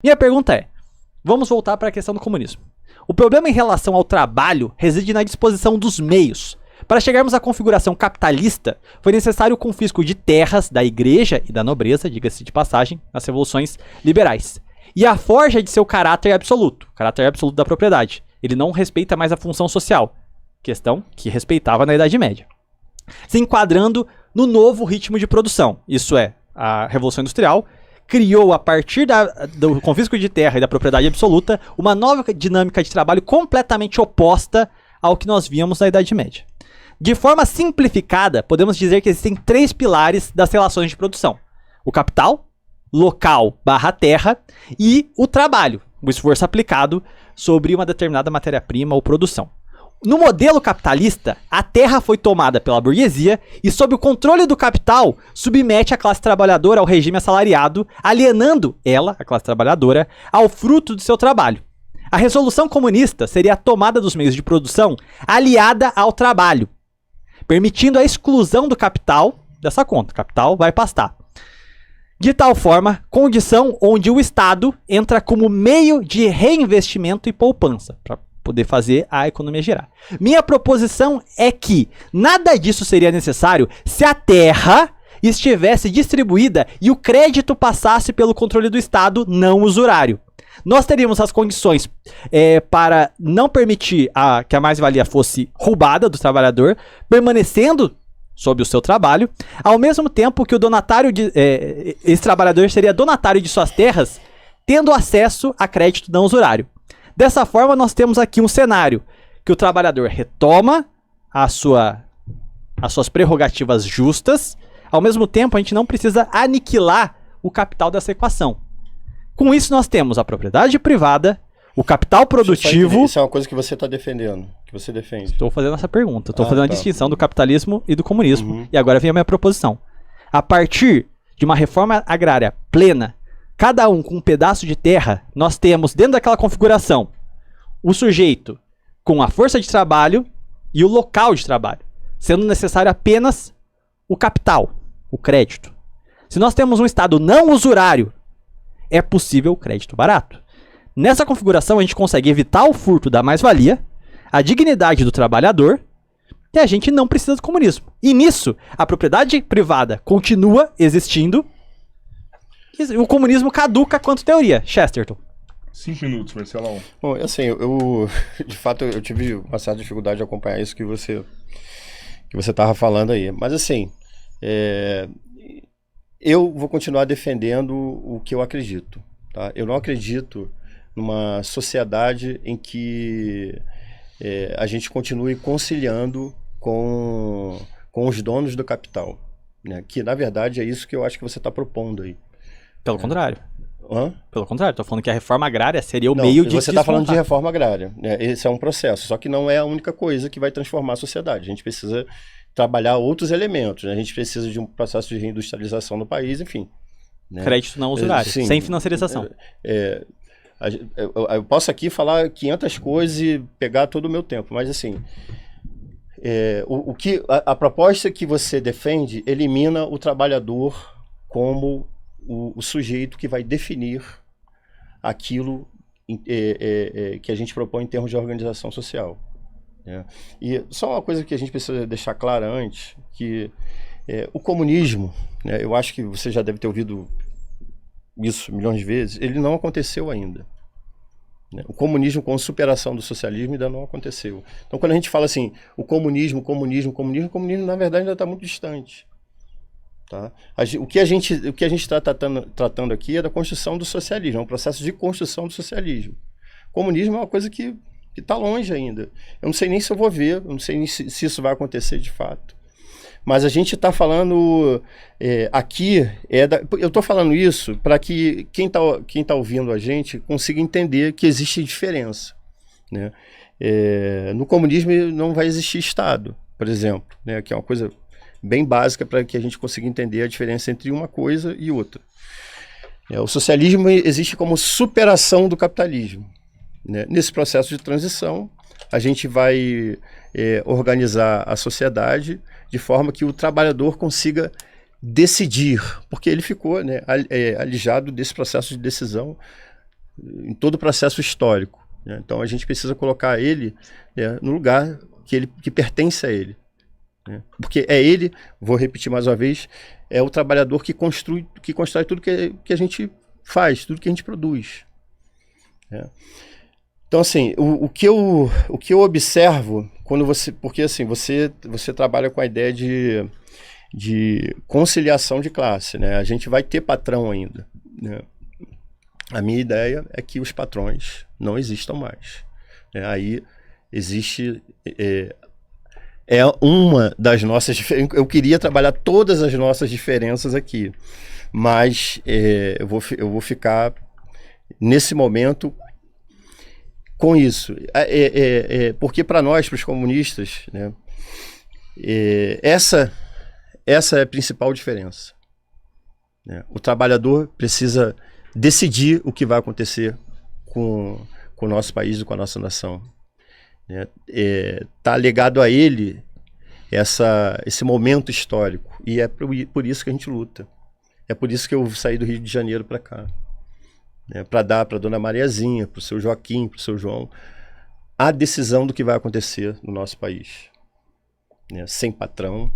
Minha pergunta é, vamos voltar para a questão do comunismo. O problema em relação ao trabalho reside na disposição dos meios. Para chegarmos à configuração capitalista, foi necessário o confisco de terras da igreja e da nobreza, diga-se de passagem, nas revoluções liberais. E a forja de seu caráter absoluto, o caráter absoluto da propriedade. Ele não respeita mais a função social, questão que respeitava na Idade Média. Se enquadrando no novo ritmo de produção, isso é, a Revolução Industrial, criou, a partir do confisco de terra e da propriedade absoluta, uma nova dinâmica de trabalho completamente oposta ao que nós víamos na Idade Média. De forma simplificada, podemos dizer que existem 3 pilares das relações de produção. O capital, local / terra, e o trabalho, o esforço aplicado sobre uma determinada matéria-prima ou produção. No modelo capitalista, a terra foi tomada pela burguesia e, sob o controle do capital, submete a classe trabalhadora ao regime assalariado, alienando ela, a classe trabalhadora, ao fruto do seu trabalho. A resolução comunista seria a tomada dos meios de produção aliada ao trabalho, permitindo a exclusão do capital dessa conta. O capital vai pastar. De tal forma, condição onde o Estado entra como meio de reinvestimento e poupança, para poder fazer a economia girar. Minha proposição é que nada disso seria necessário se a terra estivesse distribuída e o crédito passasse pelo controle do Estado não usurário. Nós teríamos as condições para não permitir que a mais-valia fosse roubada do trabalhador, permanecendo sob o seu trabalho, ao mesmo tempo que o donatário esse trabalhador seria donatário de suas terras, tendo acesso a crédito não usurário. Dessa forma, nós temos aqui um cenário que o trabalhador retoma as suas prerrogativas justas, ao mesmo tempo a gente não precisa aniquilar o capital dessa equação. Com isso, nós temos a propriedade privada, o capital produtivo... Isso é uma coisa que você está defendendo, que você defende. Estou fazendo essa pergunta, estou fazendo a distinção do capitalismo e do comunismo, e agora vem a minha proposição. A partir de uma reforma agrária plena, cada um com um pedaço de terra, nós temos dentro daquela configuração o sujeito com a força de trabalho e o local de trabalho, sendo necessário apenas o capital, o crédito. Se nós temos um Estado não usurário, é possível o crédito barato. Nessa configuração, a gente consegue evitar o furto da mais-valia, a dignidade do trabalhador, e a gente não precisa do comunismo. E nisso, a propriedade privada continua existindo, e o comunismo caduca quanto teoria. Chesterton. 5 minutos, Marcelão. Bom, assim, de fato, eu tive uma certa dificuldade de acompanhar isso que você estava falando aí. Mas, assim, eu vou continuar defendendo o que eu acredito. Tá? Eu não acredito numa sociedade em que a gente continue conciliando com os donos do capital. Né? Que, na verdade, é isso que eu acho que você está propondo aí. Pelo contrário. Hã? Pelo contrário, estou falando que a reforma agrária seria o meio de você está falando de reforma agrária. Né? Esse é um processo, só que não é a única coisa que vai transformar a sociedade. A gente precisa trabalhar outros elementos. Né? A gente precisa de um processo de reindustrialização no país, enfim. Né? Crédito não usurário, sem financiarização. Eu posso aqui falar 500 coisas e pegar todo o meu tempo, mas assim, a proposta que você defende elimina o trabalhador como o sujeito que vai definir aquilo que a gente propõe em termos de organização social. Né? E só uma coisa que a gente precisa deixar clara antes, que o comunismo, né, eu acho que você já deve ter ouvido isso milhões de vezes, ele não aconteceu ainda. Né? O comunismo com superação do socialismo ainda não aconteceu. Então, quando a gente fala assim, o comunismo na verdade ainda está muito distante. Tá? O que a gente está tratando aqui é da construção do socialismo, é um processo de construção do socialismo. O comunismo é uma coisa que está longe ainda. Eu não sei nem se eu vou ver, eu não sei nem se isso vai acontecer de fato. Mas a gente está falando aqui, eu estou falando isso para que quem tá ouvindo a gente consiga entender que existe diferença. Né? No comunismo não vai existir Estado, por exemplo, né? Que é uma coisa bem básica para que a gente consiga entender a diferença entre uma coisa e outra. O socialismo existe como superação do capitalismo. Né? Nesse processo de transição, a gente vai organizar a sociedade de forma que o trabalhador consiga decidir, porque ele ficou, né, alijado desse processo de decisão em todo o processo histórico, né? Então a gente precisa colocar ele, né, no lugar que pertence a ele, né? Porque é ele, vou repetir mais uma vez, é o trabalhador que constrói tudo que a gente faz, tudo que a gente produz, né? Então, assim, o que eu observo quando porque assim, você trabalha com a ideia de conciliação de classe, né? A gente vai ter patrão ainda, né? A minha ideia é que os patrões não existam mais, né? Aí existe uma das nossas diferenças. Eu queria trabalhar todas as nossas diferenças aqui, mas eu vou ficar nesse momento com isso, porque para nós, para os comunistas, né, essa é a principal diferença, né? O trabalhador precisa decidir o que vai acontecer com o nosso país e com a nossa nação, né? Tá ligado a ele esse momento histórico, e é por isso que a gente luta. É por isso que eu saí do Rio de Janeiro para cá, né, para dar para a dona Mariazinha, para o seu Joaquim, para o seu João, a decisão do que vai acontecer no nosso país, né? Sem patrão,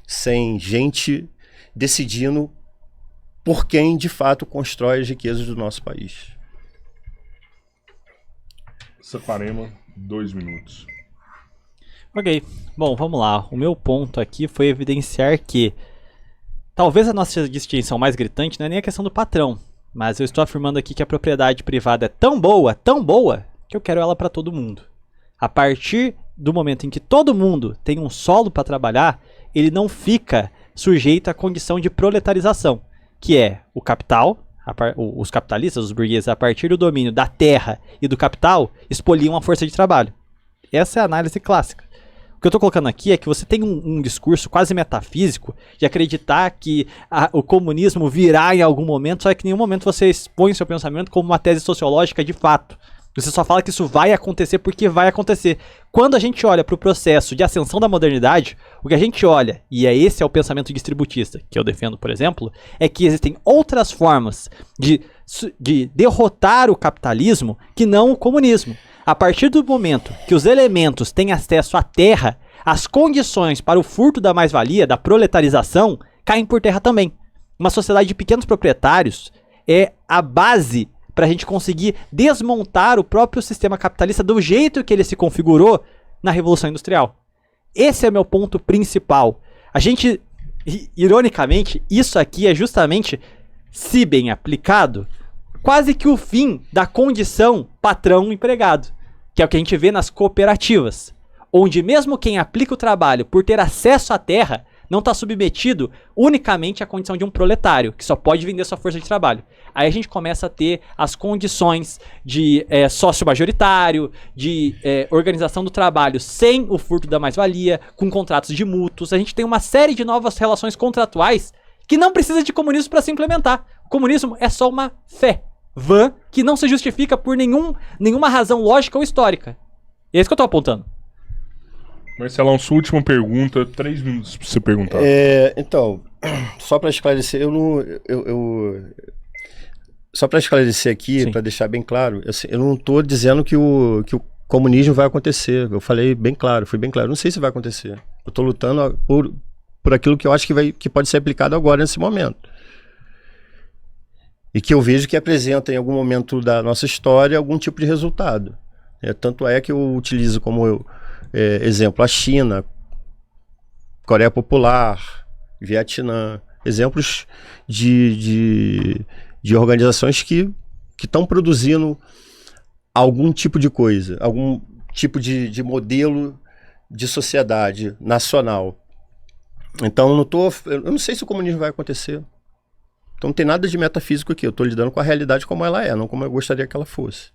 sem gente decidindo por quem de fato constrói as riquezas do nosso país. Saquarema, 2 minutos. Ok, bom, vamos lá. O meu ponto aqui foi evidenciar que talvez a nossa distinção mais gritante não é nem a questão do patrão, mas eu estou afirmando aqui que a propriedade privada é tão boa, que eu quero ela para todo mundo. A partir do momento em que todo mundo tem um solo para trabalhar, ele não fica sujeito à condição de proletarização, que é o capital, os capitalistas, os burgueses, a partir do domínio da terra e do capital, expoliam a força de trabalho. Essa é a análise clássica. O que eu estou colocando aqui é que você tem um discurso quase metafísico de acreditar que o comunismo virá em algum momento, só que em nenhum momento você expõe seu pensamento como uma tese sociológica de fato. Você só fala que isso vai acontecer porque vai acontecer. Quando a gente olha para o processo de ascensão da modernidade, o que a gente olha, e esse é o pensamento distributista, que eu defendo, por exemplo, é que existem outras formas de derrotar o capitalismo que não o comunismo. A partir do momento que os elementos têm acesso à terra, as condições para o furto da mais-valia, da proletarização, caem por terra também. Uma sociedade de pequenos proprietários é a base para a gente conseguir desmontar o próprio sistema capitalista do jeito que ele se configurou na Revolução Industrial. Esse é meu ponto principal. A gente, ironicamente, isso aqui é justamente, se bem aplicado, quase que o fim da condição patrão-empregado, que é o que a gente vê nas cooperativas, onde mesmo quem aplica o trabalho por ter acesso à terra não está submetido unicamente à condição de um proletário, que só pode vender sua força de trabalho. Aí a gente começa a ter as condições de sócio majoritário, de organização do trabalho sem o furto da mais-valia, com contratos de mútuos. A gente tem uma série de novas relações contratuais que não precisa de comunismo para se implementar. O comunismo é só uma fé vã que não se justifica por nenhuma razão lógica ou histórica. E é isso que eu tô apontando. Marcelão, sua última pergunta, 3 minutos para você perguntar. Então, só para esclarecer, só para esclarecer aqui, para deixar bem claro, eu não estou dizendo que o comunismo vai acontecer. Eu falei bem claro, fui bem claro. Não sei se vai acontecer. Eu estou lutando por aquilo que eu acho que pode ser aplicado agora, nesse momento. E que eu vejo que apresenta em algum momento da nossa história algum tipo de resultado. Tanto é que eu utilizo como exemplo a China, Coreia Popular, Vietnã, exemplos de organizações que estão produzindo algum tipo de coisa, algum tipo de modelo de sociedade nacional. Então eu não sei se o comunismo vai acontecer. Então não tem nada de metafísico aqui, eu estou lidando com a realidade como ela é, não como eu gostaria que ela fosse.